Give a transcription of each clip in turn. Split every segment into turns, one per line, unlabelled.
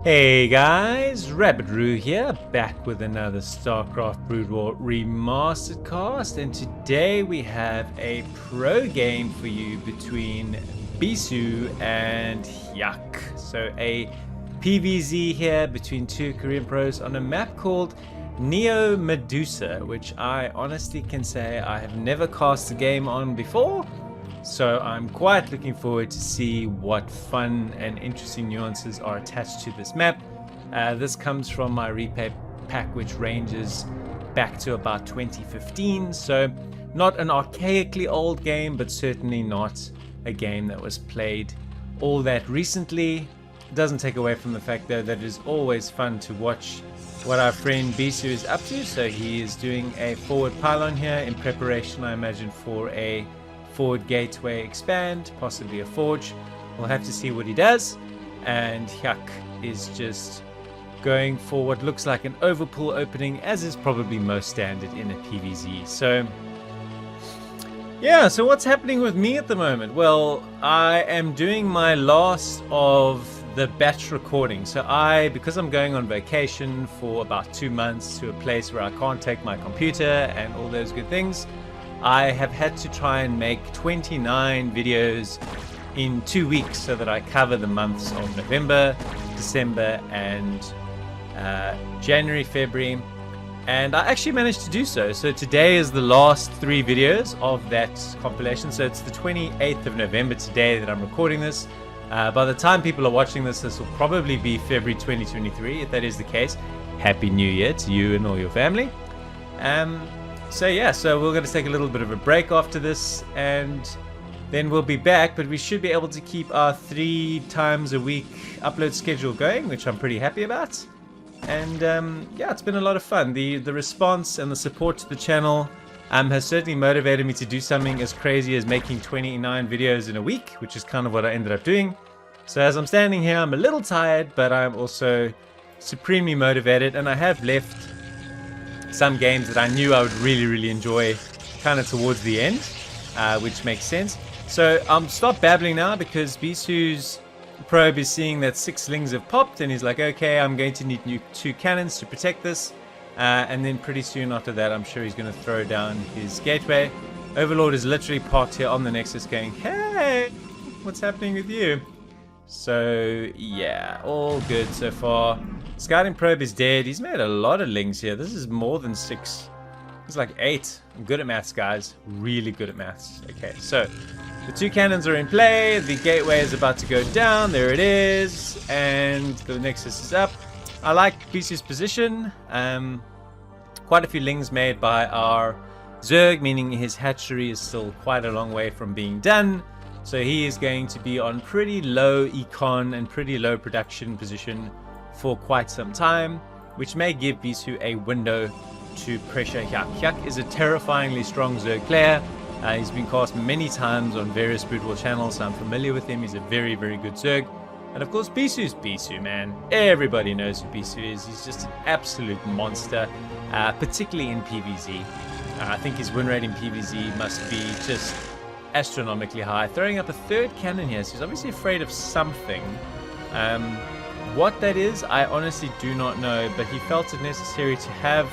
Hey guys, Rabbit here, back with another Starcraft Broodwar Remastered cast, and today we have a pro game for you between Bisu and Hyuk. So a PVZ here between two Korean pros on a map called Neo Medusa, which I honestly can say I have never cast a game on before. So I'm quite looking forward to see what fun and interesting nuances are attached to this map. This comes from my replay pack, which ranges back to about 2015. So not an archaically old game, but certainly not a game that was played all that recently. It doesn't take away from the fact though that it is always fun to watch what our friend Bisu is up to. So he is doing a forward pylon here in preparation, I imagine, for a forward gateway expand, possibly a forge. We'll have to see what he does. And Hyuk is just going for what looks like an overpull opening, as is probably most standard in a PVZ. So yeah, so what's happening with me at the moment? Well, I am doing my last of the batch recording. So because I'm going on vacation for about 2 months to a place where I can't take my computer and all those good things, I have had to try and make 29 videos in 2 weeks so that I cover the months of November, December, and January, February. And I actually managed to do so. So today is the last 3 videos of that compilation. So it's the 28th of November today that I'm recording this. By the time people are watching this, this will probably be February 2023. If that is the case, Happy New Year to you and all your family. So yeah, so we're going to take a little bit of a break after this, and then we'll be back, but we should be able to keep our 3 times a week upload schedule going, which I'm pretty happy about. And yeah, it's been a lot of fun. The response and the support to the channel has certainly motivated me to do something as crazy as making 29 videos in a week, which is kind of what I ended up doing. So as I'm standing here, I'm a little tired, but I'm also supremely motivated, and I have left some games that I knew I would really enjoy kind of towards the end, which makes sense. So stop babbling now, because Bisu's probe is seeing that 6 slings have popped, and he's like, okay, I'm going to need 2 cannons to protect this, and then pretty soon after that I'm sure he's going to throw down his gateway. Overlord is literally parked here on the Nexus going, hey, what's happening with you? So yeah, all good so far. Scouting probe is dead. He's made a lot of lings here. This is more than 6. It's like 8. I'm good at maths, guys. Really good at maths. Okay, so the 2 cannons are in play. The gateway is about to go down. There it is. And the Nexus is up. I like Bisu's position. Quite a few lings made by our Zerg, meaning his hatchery is still quite a long way from being done. So he is going to be on pretty low econ and pretty low production position for quite some time, which may give Bisu a window to pressure Hyuk. Hyuk is a terrifyingly strong Zerg player. He's been cast many times on various Broodwar channels, so I'm familiar with him. He's a very good Zerg. And of course, Bisu's Bisu, man. Everybody knows who Bisu is. He's just an absolute monster, particularly in PVZ. I think his win rate in PVZ must be just astronomically high. Throwing up a 3rd cannon here, so he's obviously afraid of something. What that is, I honestly do not know, but he felt it necessary to have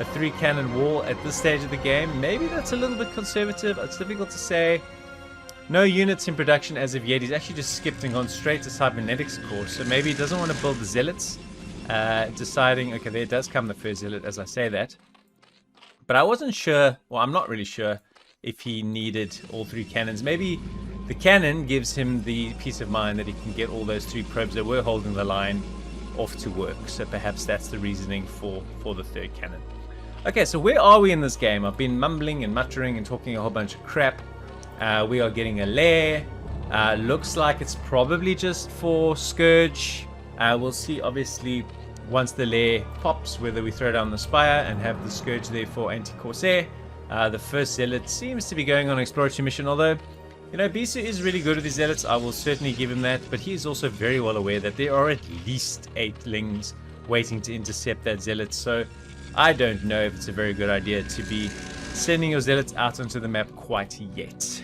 a 3 cannon wall at this stage of the game. Maybe that's a little bit conservative. It's difficult to say. No units in production as of yet. He's actually just skipped and gone straight to cybernetics core, so maybe he doesn't want to build the zealots, deciding, okay, there does come the first zealot as I say that. But I wasn't sure, well, I'm not really sure if he needed all 3 cannons. Maybe the cannon gives him the peace of mind that he can get all those 3 probes that were holding the line off to work. So perhaps that's the reasoning for the 3rd cannon. Okay, so where are we in this game? I've been mumbling and muttering and talking a whole bunch of crap. We are getting a lair. Looks like it's probably just for Scourge. We'll see, obviously, once the lair pops, whether we throw down the Spire and have the Scourge there for anti-Corsair. The first Zealot seems to be going on an exploratory mission, although, you know, Bisu is really good with his Zealots. I will certainly give him that, but he is also very well aware that there are at least 8 lings waiting to intercept that Zealot, so I don't know if it's a very good idea to be sending your Zealots out onto the map quite yet.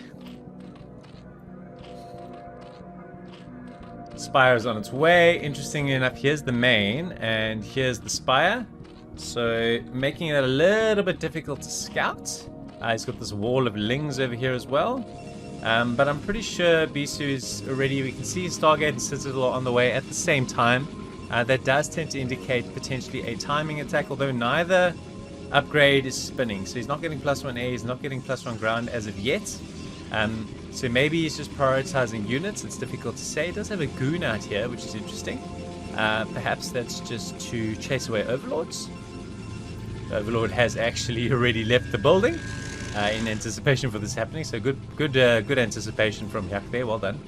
Spire is on its way. Interestingly enough, here's the main and here's the spire. So making it a little bit difficult to scout. He's got this wall of lings over here as well. But I'm pretty sure Bisu is already, we can see Stargate and Citadel on the way at the same time. That does tend to indicate potentially a timing attack, although neither upgrade is spinning. So he's not getting +1A, he's not getting +1 ground as of yet. So maybe he's just prioritizing units. It's difficult to say. He does have a goon out here, which is interesting. Perhaps that's just to chase away overlords. The overlord has actually already left the building in anticipation for this happening. So good anticipation from Hyuk there. Well done.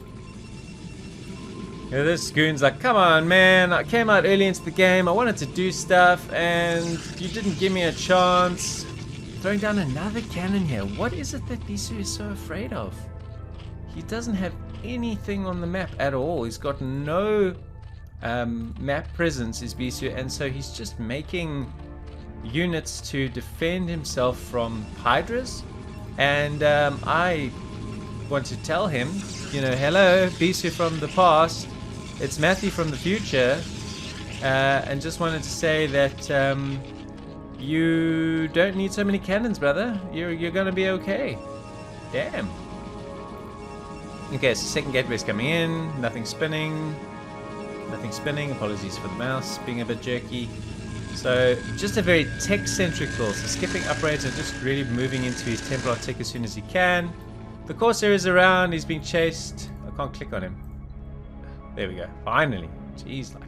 This goon's like, come on, man. I came out early into the game. I wanted to do stuff, and you didn't give me a chance. Throwing down another cannon here. What is it that Bisu is so afraid of? He doesn't have anything on the map at all. He's got no map presence, is Bisu, and so he's just making units to defend himself from Hydras. And I want to tell him, you know, hello, Bisu from the past. It's Matthew from the future, and just wanted to say that you don't need so many cannons, brother. You're gonna be okay. Damn. Okay, so second gateway's coming in. Nothing spinning. Nothing spinning. Apologies for the mouse being a bit jerky. So just a very tech-centric build. So skipping upgrades and just really moving into his Templar tech as soon as he can. The Corsair is around. He's being chased. I can't click on him. There we go. Finally. Jeez, like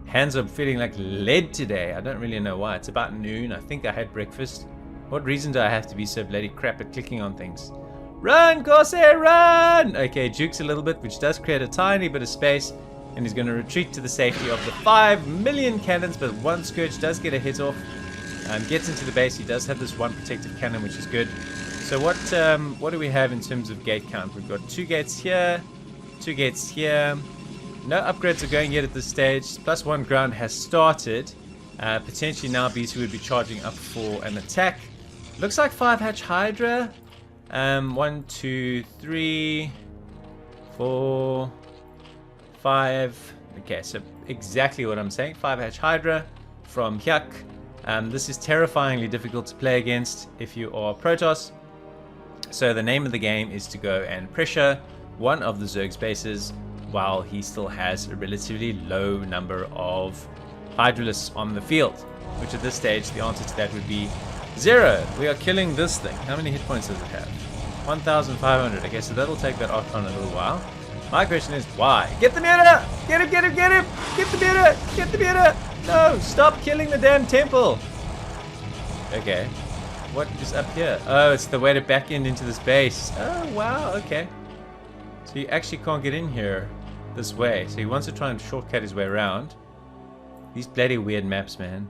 hands are feeling like lead today. I don't really know why. It's about noon. I think I had breakfast. What reason do I have to be so bloody crap at clicking on things? Run, Corsair, run! Okay, jukes a little bit, which does create a tiny bit of space. And he's going to retreat to the safety of the 5 million cannons, but one Scourge does get a hit off. Gets into the base. He does have this one protective cannon, which is good. So what do we have in terms of gate count? We've got 2 gates here, 2 gates here. No upgrades are going yet at this stage. +1 ground has started. Potentially now Bisu would be charging up for an attack. Looks like 5-hatch Hydra. 1, 2, 3, 4, 5. Okay, so exactly what I'm saying. 5-hatch Hydra from Hyuk. This is terrifyingly difficult to play against if you are Protoss. So the name of the game is to go and pressure one of the Zerg's bases while he still has a relatively low number of Hydralisks on the field, which at this stage the answer to that would be 0. We are killing this thing. How many hit points does it have? 1,500. Okay, so that'll take that Archon a little while. My question is why? Get the meter! Get him, get him, get him! Get the meter! Get the meter! No! Stop killing the damn temple! Okay. What is up here? Oh, it's the way to back into this base. Oh, wow, okay. So you actually can't get in here this way. So he wants to try and shortcut his way around. These bloody weird maps, man.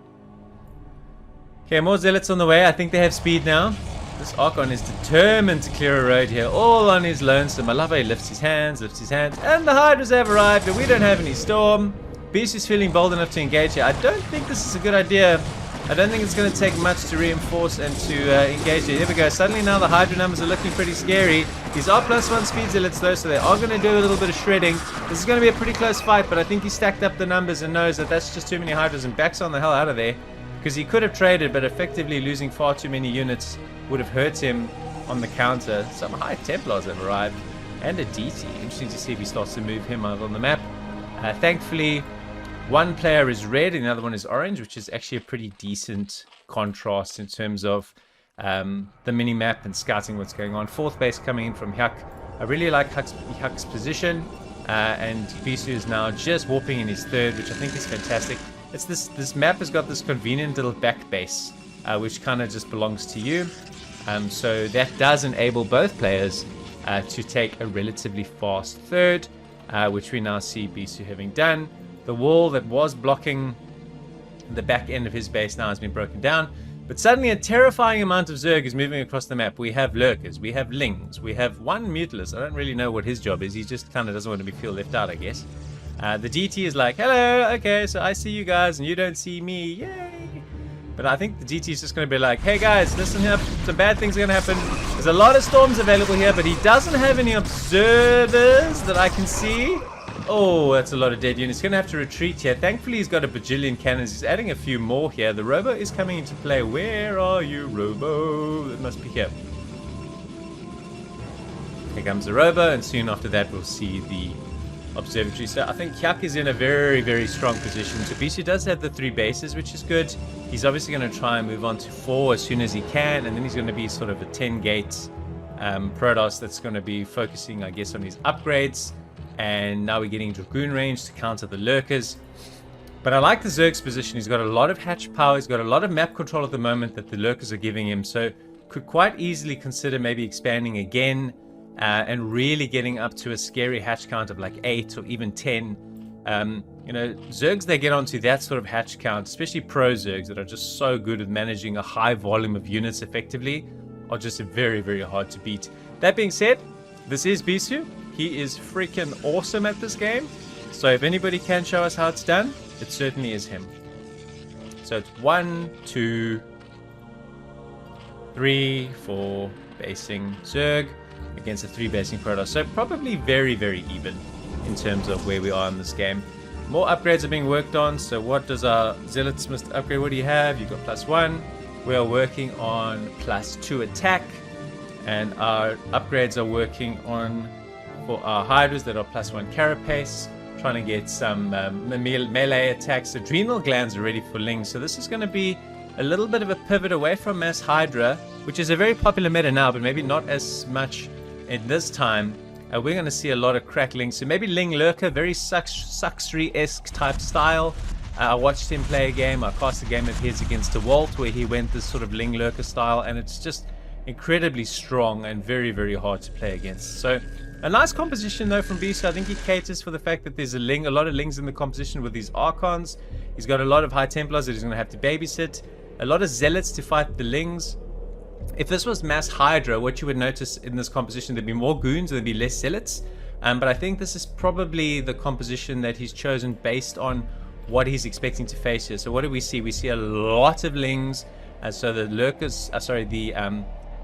Okay, more zealots on the way. I think they have speed now. This Archon is determined to clear a road here, all on his lonesome. I love how he lifts his hands, and the Hydras have arrived, and we don't have any storm. Beast is feeling bold enough to engage here. I don't think this is a good idea. I don't think it's going to take much to reinforce and to engage here. Here we go. Suddenly now the Hydra numbers are looking pretty scary. These are +1 speed zealots though, so they are going to do a little bit of shredding. This is going to be a pretty close fight, but I think he stacked up the numbers and knows that that's just too many Hydras and backs on the hell out of there. Because he could have traded, but effectively losing far too many units would have hurt him on the counter. Some high Templars have arrived, and a DT. Interesting to see if he starts to move him out on the map. Thankfully, one player is red and the other one is orange, which is actually a pretty decent contrast in terms of the mini-map and scouting what's going on. 4th base coming in from Hyuk. I really like Hyuk's position, and Bisu is now just warping in his 3rd, which I think is fantastic. It's this map has got this convenient little back base, which kind of just belongs to you. So that does enable both players to take a relatively fast 3rd, which we now see Bisu having done. The wall that was blocking the back end of his base now has been broken down. But suddenly a terrifying amount of Zerg is moving across the map. We have Lurkers, we have Lings, we have one Mutilus. I don't really know what his job is. He just kind of doesn't want to feel left out, I guess. The DT is like, hello, okay, so I see you guys and you don't see me, yay. But I think the DT is just going to be like, hey guys, listen here, some bad things are going to happen. There's a lot of storms available here, but he doesn't have any observers that I can see. Oh, that's a lot of dead units. He's going to have to retreat here. Thankfully, he's got a bajillion cannons. He's adding a few more here. The Robo is coming into play. Where are you, Robo? It must be here. Here comes the Robo, and soon after that, we'll see the observatory. So I think Hyuk is in a very, very strong position. So Bisu does have the 3 bases, which is good. He's obviously going to try and move on to 4 as soon as he can, and then he's going to be sort of a 10-gate Protoss that's going to be focusing, I guess, on his upgrades. And now we're getting Dragoon range to counter the lurkers. But I like the Zerg's position. He's got a lot of hatch power. He's got a lot of map control at the moment that the lurkers are giving him. So could quite easily consider maybe expanding again and really getting up to a scary hatch count of like 8 or even 10. You know, Zergs, they get onto that sort of hatch count, especially pro Zergs that are just so good at managing a high volume of units effectively, are just very, very hard to beat. That being said, this is Bisu. He is freaking awesome at this game. So if anybody can show us how it's done, it certainly is him. So it's 1, 2, 3, 4 basing Zerg against a 3 basing Protoss. So probably very, very even in terms of where we are in this game. More upgrades are being worked on. So what does our Zealots must upgrade? What do you have? You've got +1. We are working on +2 attack. And our upgrades are working on for our Hydras that are +1 carapace, trying to get some melee attacks. Adrenal glands are ready for Ling, so this is going to be a little bit of a pivot away from mass Hydra, which is a very popular meta now, but maybe not as much in this time. We're going to see a lot of crackling, so maybe Ling Lurker, very Suxry-esque type style. I watched him play a game. I cast a game of his against DeWalt where he went this sort of Ling Lurker style, and it's just incredibly strong and very, very hard to play against. So a nice composition though from Bisu. I think he caters for the fact that there's a lot of Lings in the composition with these Archons. He's got a lot of High Templars that he's going to have to babysit. A lot of Zealots to fight the Lings. If this was mass Hydra, what you would notice in this composition, there'd be more goons and there'd be less Zealots. But I think this is probably the composition that he's chosen based on what he's expecting to face here. So what do we see? We see a lot of Lings. So the Lurkers,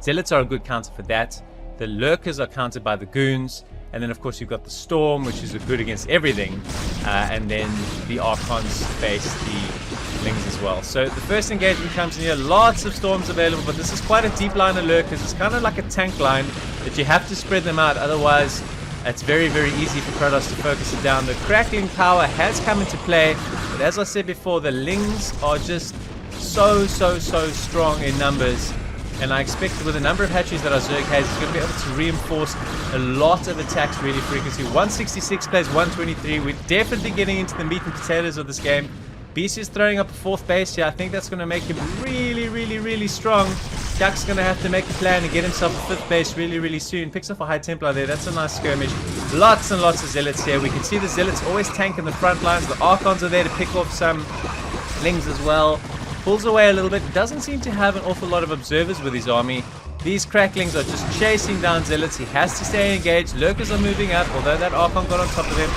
Zealots are a good counter for that. The Lurkers are countered by the Goons. And then, of course, you've got the Storm, which is good against everything. And then the Archons face the Lings as well. So the first engagement comes in here. Lots of Storms available, but this is quite a deep line of Lurkers. It's kind of like a tank line that you have to spread them out. Otherwise, it's very, very easy for Protoss to focus it down. The crackling power has come into play. But as I said before, the Lings are just so strong in numbers. And I expect with the number of hatcheries that our Zerg has, it's going to be able to reinforce a lot of attacks really frequency. 166 plays 123. We're definitely getting into the meat and potatoes of this game. Bisu is throwing up a 4th base here. I think that's going to make him really strong. Hyuk's going to have to make a plan and get himself a 5th base really soon. Picks up a High Templar there. That's a nice skirmish. Lots and lots of Zealots here. We can see the Zealots always tank in the front lines. The Archons are there to pick off some Lings as well. Pulls away a little bit. Doesn't seem to have an awful lot of observers with his army. These cracklings are just chasing down Zealots. He has to stay engaged. Lurkers are moving up, although that Archon got on top of him.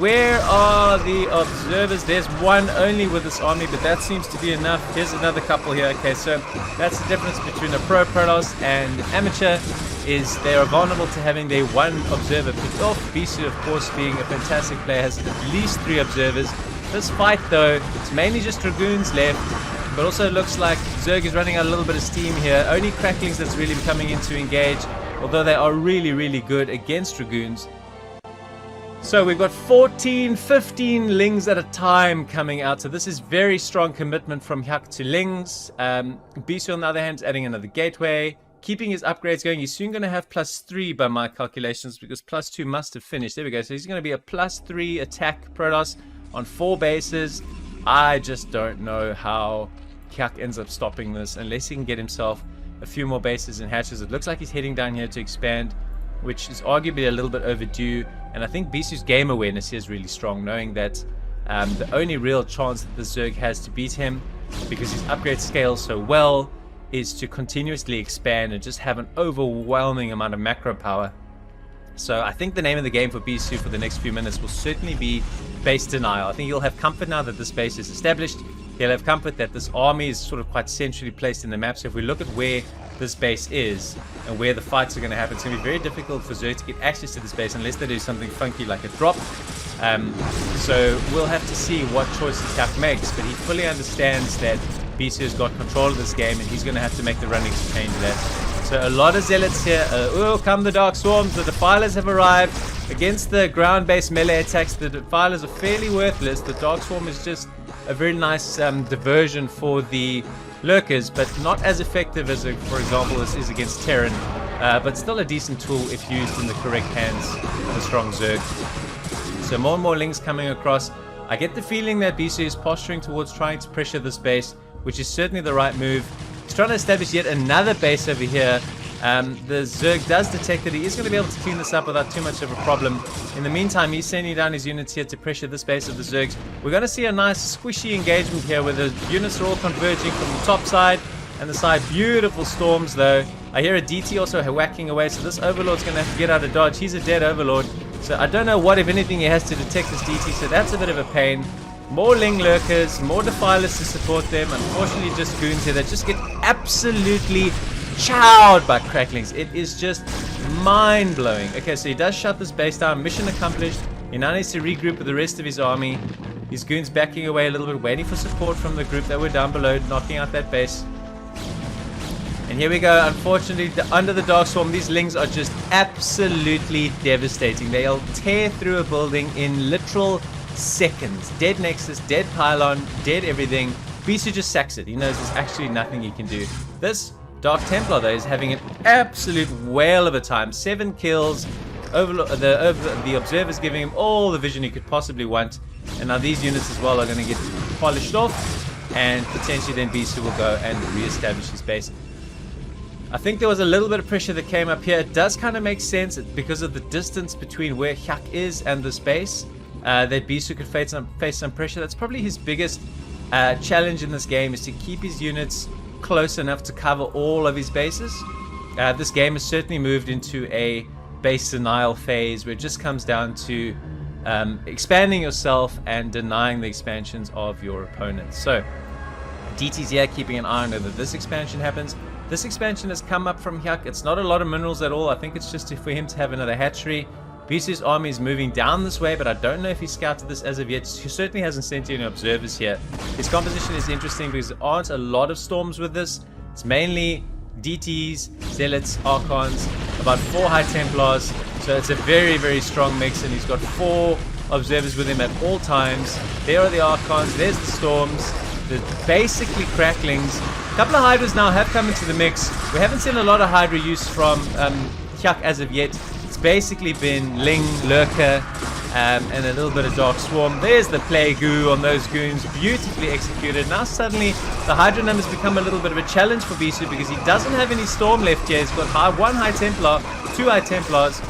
Where are the observers? There's one only with this army, but that seems to be enough. Here's another couple here. Okay, so that's the difference between a pro Protoss and amateur, is they are vulnerable to having their one observer picked off. Bisu, of course, being a fantastic player, has at least 3 observers. This fight, though, it's mainly just Dragoons left, but also it looks like Zerg is running out a little bit of steam here. Only Cracklings that's really coming in to engage, although they are really good against Dragoons. So we've got 14, 15 Lings at a time coming out. So this is very strong commitment from Hyuk to Lings. Bisu, on the other hand, is adding another gateway, keeping his upgrades going. He's soon going to have +3 by my calculations, because +2 must have finished. There we go. So he's going to be a +3 attack Protoss on 4 bases. I just don't know how Hyuk ends up stopping this unless he can get himself a few more bases and hatches. It looks like he's heading down here to expand, which is arguably a little bit overdue. And I think Bisu's game awareness here is really strong, knowing that the only real chance that the Zerg has to beat him, because his upgrade scales so well, is to continuously expand and just have an overwhelming amount of macro power. So I think the name of the game for Bisu for the next few minutes will certainly be base denial. I think he'll have comfort now that this base is established. He'll have comfort that this army is sort of quite centrally placed in the map. So if we look at where this base is and where the fights are going to happen, it's going to be very difficult for Zerg to get access to this base unless they do something funky like a drop. So we'll have to see what choices Hyuk makes, but he fully understands that Bisu has got control of this game and he's going to have to make the running to change that. So a lot of zealots here. Oh, come the Dark Swarms. The Defilers have arrived. Against the ground-based melee attacks, the Defilers are fairly worthless. The Dark Swarm is just a very nice diversion for the Lurkers, but not as effective as, for example, this is against Terran. But still a decent tool if used in the correct hands of a strong Zerg. So more and more Lings coming across. I get the feeling that Bisu is posturing towards trying to pressure this base, which is certainly the right move. He's trying to establish yet another base over here. The Zerg does detect that he is going to be able to clean this up without too much of a problem. In the meantime, he's sending down his units here to pressure this base of the Zergs. We're going to see a nice squishy engagement here where the units are all converging from the top side and the side. Beautiful storms though. I hear a DT also whacking away, so this Overlord's going to have to get out of dodge. He's a dead Overlord, so I don't know what, if anything, he has to detect this DT, so that's a bit of a pain. More Ling Lurkers, more Defilers to support them. Unfortunately, just goons here that just get absolutely chowed by Cracklings. It is just mind-blowing. Okay, so he does shut this base down. Mission accomplished. He now needs to regroup with the rest of his army. His goons backing away a little bit, waiting for support from the group that were down below, knocking out that base. And here we go. Unfortunately, under the Dark Swarm, these Lings are just absolutely devastating. They'll tear through a building in literal seconds. Dead Nexus, dead Pylon, dead everything. Bisu just sacks it. He knows there's actually nothing he can do. This Dark Templar, though, is having an absolute whale of a time. 7 kills. The Observer's giving him all the vision he could possibly want. And now these units as well are going to get polished off. And potentially then Bisu will go and re-establish his base. I think there was a little bit of pressure that came up here. It does kind of make sense because of the distance between where Hyuk is and this base. That Bisu could face some pressure. That's probably his biggest challenge in this game, is to keep his units close enough to cover all of his bases. This game has certainly moved into a base denial phase where it just comes down to expanding yourself and denying the expansions of your opponents. So DT's here keeping an eye on whether this expansion happens. This expansion has come up from Hyuk. It's not a lot of minerals at all. I think it's just for him to have another hatchery. Bisu's army is moving down this way, but I don't know if he scouted this as of yet. He certainly hasn't sent any observers here. His composition is interesting because there aren't a lot of storms with this. It's mainly DTs, Zealots, Archons, about 4 High Templars. So it's a very, very strong mix, and he's got 4 observers with him at all times. There are the Archons, there's the Storms, the basically Cracklings. A couple of Hydras now have come into the mix. We haven't seen a lot of Hydra use from Hyuk as of yet. It's basically been Ling, Lurker, and a little bit of Dark Swarm. There's the Plague Goo on those goons, beautifully executed. Now suddenly the Hydra numbers become a little bit of a challenge for Bisu because he doesn't have any Storm left here. He's got 1 High Templar, 2 High Templars,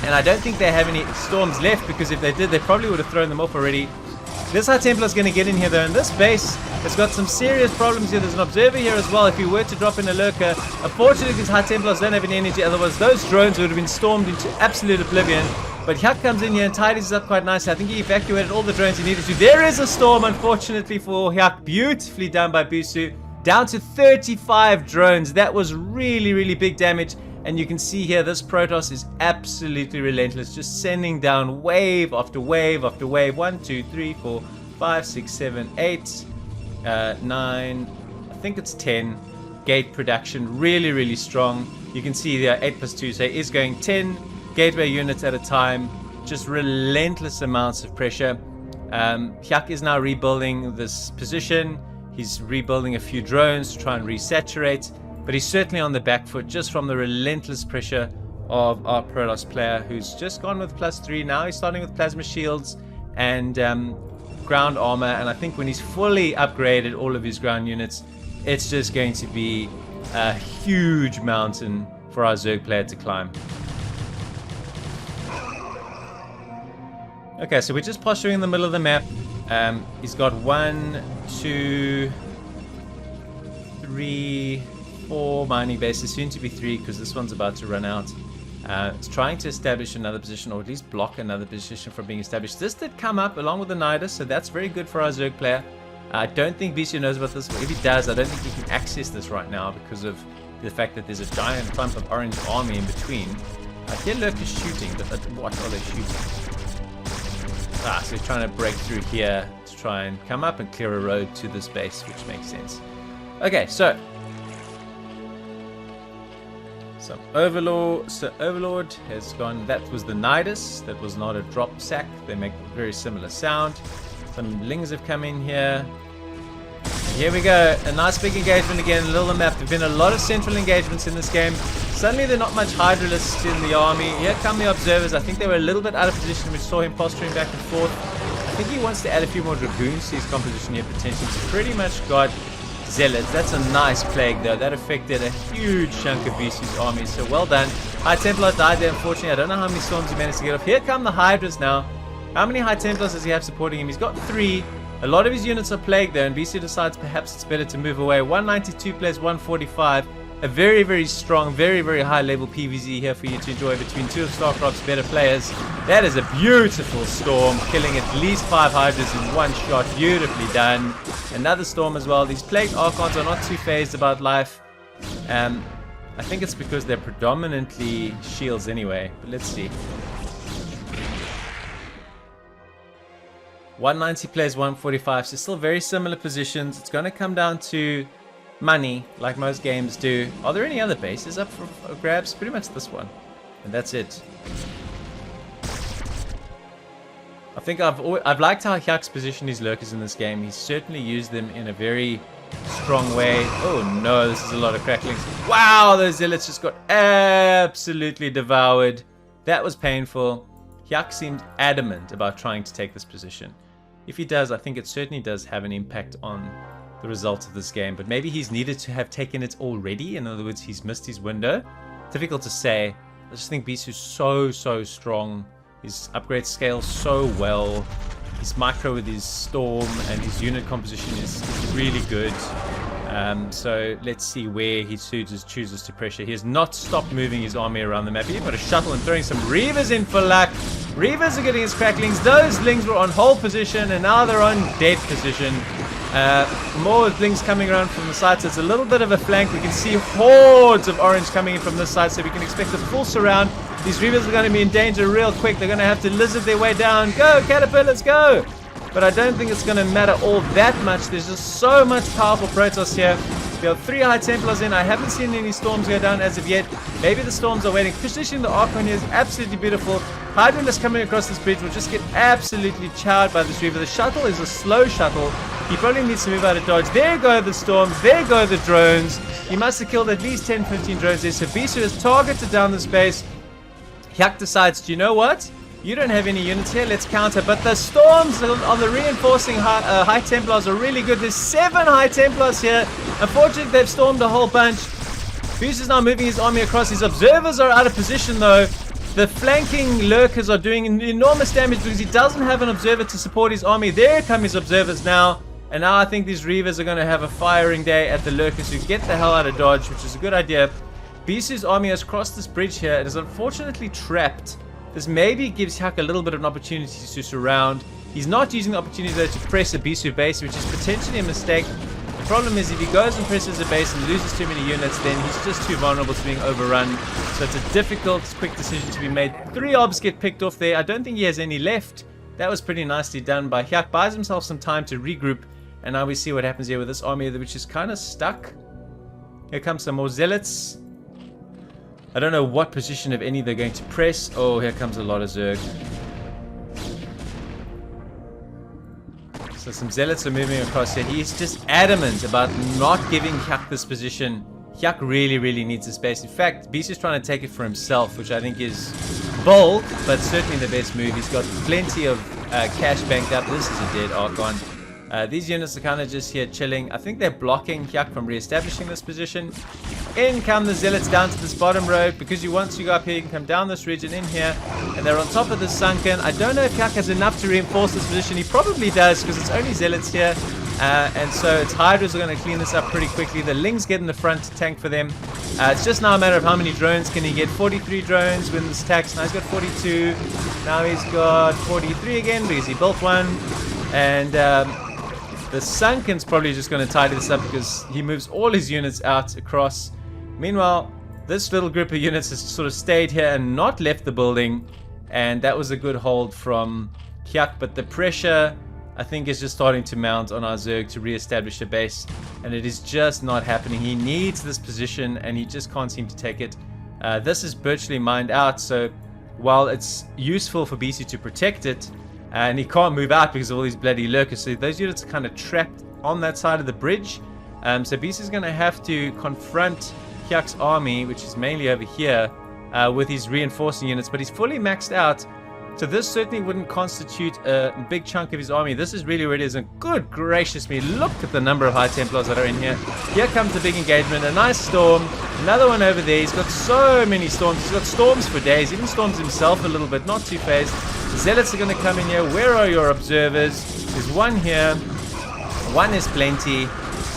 and I don't think they have any Storms left, because if they did, they probably would have thrown them off already. This High Templar is going to get in here though, and this base has got some serious problems here. There's an Observer here as well. If he were to drop in a Lurker, unfortunately these High Templars don't have any energy, otherwise those drones would have been stormed into absolute oblivion. But Hyuk comes in here and tidies up quite nicely. I think he evacuated all the drones he needed to. There is a storm, unfortunately for Hyuk. Beautifully done by Bisu. Down to 35 drones. That was really, really big damage. And you can see here, this Protoss is absolutely relentless, just sending down wave after wave after wave. 1, 2, 3, 4, 5, 6, 7, 8, 9, I think it's 10. Gate production, really, really strong. You can see there 8+2, so it is going 10 gateway units at a time. Just relentless amounts of pressure. Hyuk is now rebuilding this position. He's rebuilding a few drones to try and resaturate. But he's certainly on the back foot just from the relentless pressure of our Protoss player, who's just gone with +3. Now he's starting with plasma shields and ground armor. And I think when he's fully upgraded all of his ground units, it's just going to be a huge mountain for our Zerg player to climb. Okay, so we're just posturing in the middle of the map. He's got 1, 2, 3, 4 mining bases, soon to be 3 because this one's about to run out. It's trying to establish another position, or at least block another position from being established. This did come up along with the Nidus, so that's very good for our Zerg player. I don't think Bisu knows about this. If he does, I don't think he can access this right now because of the fact that there's a giant clump of orange army in between. I hear lurkers shooting, but what are they shooting? So he's trying to break through here to try and come up and clear a road to this base, which makes sense. Okay, so some Overlord. So Overlord has gone. That was the Nidus. That was not a drop sack. They make a very similar sound. Some Lings have come in here. Here we go. A nice big engagement again. A little map. There've been a lot of central engagements in this game. Suddenly there are not much Hydralists in the army. Here come the observers. I think they were a little bit out of position. We saw him posturing back and forth. I think he wants to add a few more Dragoons to his composition here potentially. He's pretty much got Zealots. That's a nice plague though. That affected a huge chunk of Bisu's army. So well done. High Templar died there unfortunately. I don't know how many storms he managed to get off. Here come the Hydras now. How many High Templars does he have supporting him? He's got 3. A lot of his units are plagued there, and Bisu decides perhaps it's better to move away. 192 plays 145. A very, very strong, very, very high level PVZ here for you to enjoy between two of Starcraft's better players. That is a beautiful storm, killing at least 5 Hydras in one shot. Beautifully done. Another storm as well. These plagued Archons are not too phased about life. I think it's because they're predominantly shields anyway, but let's see. 190 plays 145, so still very similar positions. It's going to come down to money, like most games do. Are there any other bases up for grabs? Pretty much this one, and that's it. I think I've liked how Hyuk's positioned his lurkers in this game. He's certainly used them in a very strong way. Oh no, this is a lot of cracklings. Wow, those zealots just got absolutely devoured. That was painful. Hyuk seemed adamant about trying to take this position. If he does, I think it certainly does have an impact on the results of this game, but maybe he's needed to have taken it already. In other words, he's missed his window. Difficult to say. I just think Bisu's so strong. His upgrade scales so well. His micro with his storm and his unit composition is really good. So let's see where he chooses to pressure. He has not stopped moving his army around the map. He's got a shuttle and throwing some Reavers in for luck. Reavers are getting his cracklings. Those Lings were on hold position and now they're on dead position. More Lings coming around from the side, so it's a little bit of a flank. We can see hordes of orange coming in from this side, so we can expect a full surround. These Reavers are going to be in danger real quick. They're going to have to lizard their way down. Go, Caterpillars, go! But I don't think it's going to matter all that much. There's just so much powerful Protoss here. We have 3 High Templars in. I haven't seen any storms go down as of yet. Maybe the storms are waiting. Positioning the Archon here is absolutely beautiful. Hydralists coming across this bridge will just get absolutely chowed by this Reaver. The shuttle is a slow shuttle. He probably needs to move out of dodge. There go the storms. There go the drones. He must have killed at least 10-15 drones there. So Bisu is targeted down the space. Hyuk decides, do you know what? You don't have any units here, let's counter. But the storms on the reinforcing High Templars are really good. There's 7 High Templars here. Unfortunately, they've stormed a whole bunch. Bisu is now moving his army across. His observers are out of position though. The flanking lurkers are doing enormous damage because he doesn't have an observer to support his army. There come his observers now. And now I think these Reavers are going to have a firing day at the lurkers who get the hell out of dodge, which is a good idea. Bisu's army has crossed this bridge here. It is unfortunately trapped. This maybe gives Hyuk a little bit of an opportunity to surround. He's not using the opportunity though to press a Bisu base, which is potentially a mistake. The problem is if he goes and presses a base and loses too many units, then he's just too vulnerable to being overrun. So it's a difficult, quick decision to be made. 3 obs get picked off there. I don't think he has any left. That was pretty nicely done by Hyuk. Buys himself some time to regroup. And now we see what happens here with this army, which is kind of stuck. Here comes some more Zealots. I don't know what position, if any, they're going to press. Oh, here comes a lot of Zerg. So some Zealots are moving across here. He's just adamant about not giving Hyuk this position. Hyuk really needs the space. In fact, Bisu's trying to take it for himself, which I think is bold, but certainly the best move. He's got plenty of cash banked up. This is a dead Archon. These units are kind of just here chilling. I think they're blocking Hyuk from re-establishing this position. In come the Zealots down to this bottom road. Because once you go up here, you can come down this ridge and in here. And they're on top of the sunken. I don't know if Hyuk has enough to reinforce this position. He probably does because it's only Zealots here. And so it's Hydras are going to clean this up pretty quickly. The Lings get in the front to tank for them. It's just now a matter of how many drones can he get. 43 drones when this attacks. Now he's got 42. Now he's got 43 again because he built one. And The Sunken's probably just going to tidy this up because he moves all his units out across. Meanwhile, this little group of units has sort of stayed here and not left the building. And that was a good hold from Hyuk. But the pressure, I think, is just starting to mount on our Zerg to re-establish a base. And it is just not happening. He needs this position and he just can't seem to take it. This is virtually mined out. So while it's useful for Bisu to protect it, and he can't move out because of all these bloody lurkers. So those units are kind of trapped on that side of the bridge. So Bisu's going to have to confront Hyuk's army, which is mainly over here, with his reinforcing units. But he's fully maxed out. So this certainly wouldn't constitute a big chunk of his army. This is really where it is. And good gracious me, look at the number of High Templars that are in here. Here comes the big engagement. A nice storm. Another one over there. He's got so many storms. He's got storms for days. Even storms himself a little bit. Not too phased. Zealots are going to come in here. Where are your observers? There's one here. One is plenty.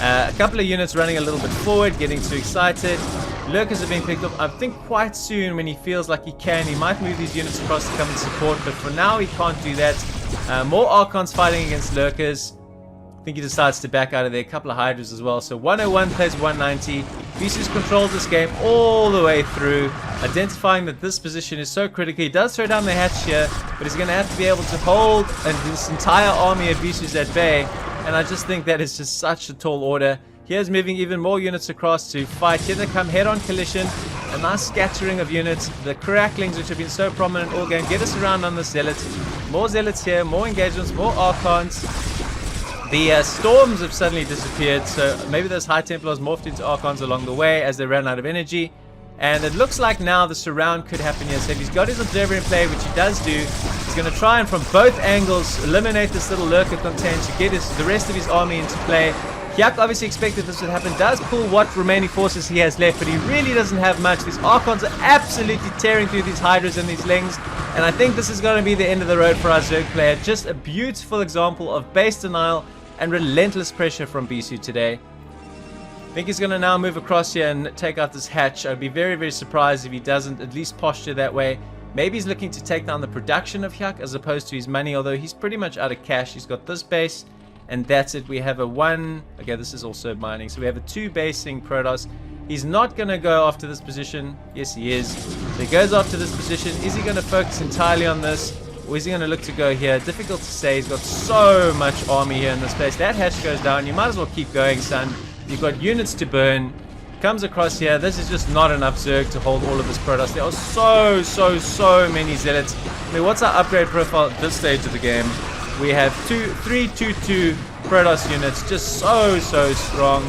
A couple of units running a little bit forward, getting too excited. Lurkers are being picked up. I think quite soon when he feels like he can, he might move these units across to come and support. But for now, he can't do that. More Archons fighting against Lurkers. I think he decides to back out of there. A couple of Hydras as well. So 101 plays 190. Bisu's controls this game all the way through, identifying that this position is so critical. He does throw down the hatch here, but he's going to have to be able to hold this entire army of Bisu's at bay. And I just think that is just such a tall order. Here's moving even more units across to fight. Here they come, head-on collision. A nice scattering of units. The cracklings, which have been so prominent all game, get us around on the Zealots. More Zealots here, more engagements, more Archons. The storms have suddenly disappeared, so maybe those High Templars morphed into Archons along the way as they ran out of energy. And it looks like now the surround could happen here. So if he's got his observer in play, which he does do, he's going to try and from both angles eliminate this little lurker content to get the rest of his army into play. Hyuk obviously expected this would happen, does pull what remaining forces he has left, but he really doesn't have much. These Archons are absolutely tearing through these Hydras and these Lings, and I think this is going to be the end of the road for our Zerg player. Just a beautiful example of base denial and relentless pressure from Bisu today. I think he's going to now move across here and take out this hatch. I'd be very, very surprised if he doesn't at least posture that way. Maybe he's looking to take down the production of Hyuk as opposed to his money, although he's pretty much out of cash. He's got this base, and that's it. We have a one... Okay, this is also mining. So we have a two basing Protoss. He's not going to go after this position. Yes, he is. So he goes after this position. Is he going to focus entirely on this? Or is he going to look to go here? Difficult to say. He's got so much army here in this place. That hatch goes down. You might as well keep going, son. You've got units to burn. Comes across here. This is just not enough Zerg to hold all of this Protoss. There are so many Zealots. I mean, what's our upgrade profile at this stage of the game? We have 3-2-2 Protoss units. Just so strong.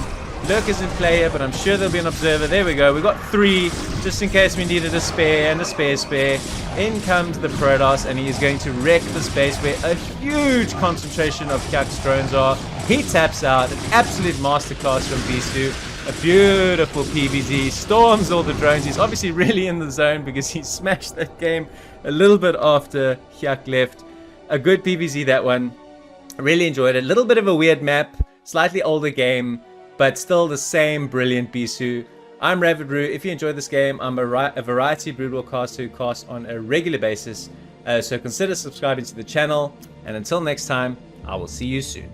Lurkers in play here, but I'm sure there'll be an observer. There we go. We've got 3, just in case we needed a spare and a spare. In comes the Protoss, and he is going to wreck the space where a huge concentration of Hyuk's drones are. He taps out. An absolute masterclass from Bisu. A beautiful PVZ. Storms all the drones. He's obviously really in the zone because he smashed that game a little bit after Hyuk left. A good PVZ, that one. I really enjoyed it. A little bit of a weird map. Slightly older game, but still the same brilliant Bisu. I'm Ravidru. If you enjoyed this game, I'm a variety Brood War caster who casts on a regular basis. So consider subscribing to the channel. And until next time, I will see you soon.